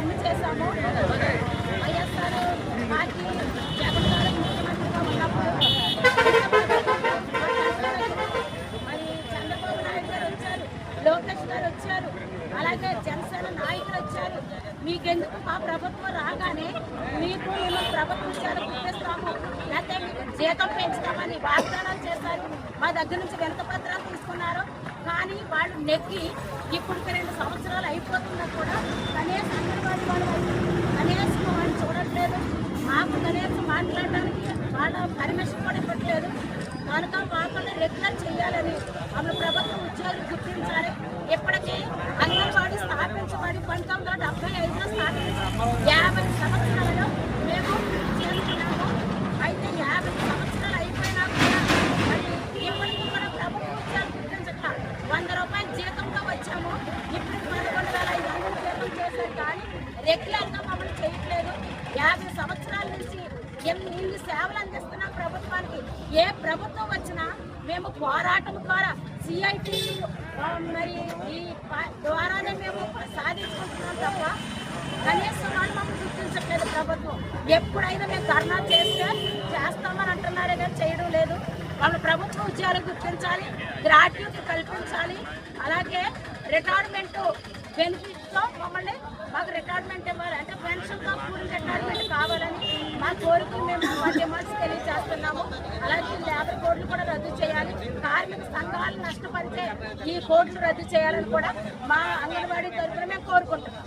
ఇవన్నీ చేశాము. వైఎస్ఆర్ పార్టీ జగన్ గారు ముఖ్యమంత్రిగా ఉన్నప్పుడు మరి చంద్రబాబు నాయుడు గారు వచ్చారు, లోకేష్ గారు వచ్చారు, అలాగే జనసేన నాయకులు వచ్చారు. మీకెందుకు మా ప్రభుత్వం రాగానే మీకు మేము ప్రభుత్వ విషయాలు గుర్తిస్తాము, లేకపోతే మీకు జీతం పెంచుతామని వాగ్దానాలు చేశారు. మా దగ్గర నుంచి వినతిపత్రాలు తీసుకున్నారు. కానీ వాళ్ళు నెక్కి ఇప్పటికి 2 సంవత్సరాలు అయిపోతున్నా కూడా కనీసం అంగన్వాడీ కనీసం వాళ్ళు చూడట్లేదు. మాకు కనీసం మాట్లాడడానికి వాళ్ళ పర్మిషన్ కూడా ఇవ్వట్లేదు. కనుక వాళ్ళని రెగ్యులర్ చేయాలని మమ్మల్ని ప్రభుత్వం ఉద్యోగులు గుర్తించాలి. ఇప్పటికీ అంగన్వాడీ స్థాపించబడి 1975లో స్థాపించాం. 50 సంవత్సరాలలో మేము చేస్తున్నాము. అయితే 50 సంవత్సరాలు అయిపోయినా కూడా మరి ఇప్పటికీ కూడా ప్రభుత్వ ఉద్యోగాలు గుర్తించట్ల. 100 రూపాయల జీతంతో వచ్చాము. ఇప్పుడు 11,500 జీతం చేశారు. కానీ రెగ్యులర్గా మమ్మల్ని చేయట్లేదు. 50 సంవత్సరాల నుంచి ఇన్ని సేవలు అందిస్తున్నాం ప్రభుత్వానికి. ఏ ప్రభుత్వం వచ్చినా మేము పోరాటం ద్వారా సిఐటి మరి ఈ ద్వారానే మేము సాధించుకుంటున్నాం తప్ప కనీసం వాళ్ళు మమ్మల్ని గుర్తించట్లేదు ప్రభుత్వం. ఎప్పుడైనా మేము ధర్నా చేస్తామని అంటున్నారే కానీ చేయడం లేదు. వాళ్ళ ప్రభుత్వ ఉద్యోగాలు గుర్తించాలి, గ్రాట్యుటీ కల్పించాలి. అలాగే రిటైర్మెంట్ బెనిఫిట్స్తో మాకు రిటైర్మెంట్ ఇవ్వాలి. అంటే పెన్షన్తో కూడిన రిటైర్మెంట్ కావాలని మా కోరికలు మేము మా డిమాండ్స్ తెలియజేస్తున్నాము. అలాగే లేబర్ కోడ్లు కూడా రద్దు చేయాలి. కార్మిక సంఘాలు నష్టపరిచే ఈ కోడ్లు రద్దు చేయాలని కూడా మా అంగన్వాడీ తరఫున మేము కోరుకుంటున్నాం.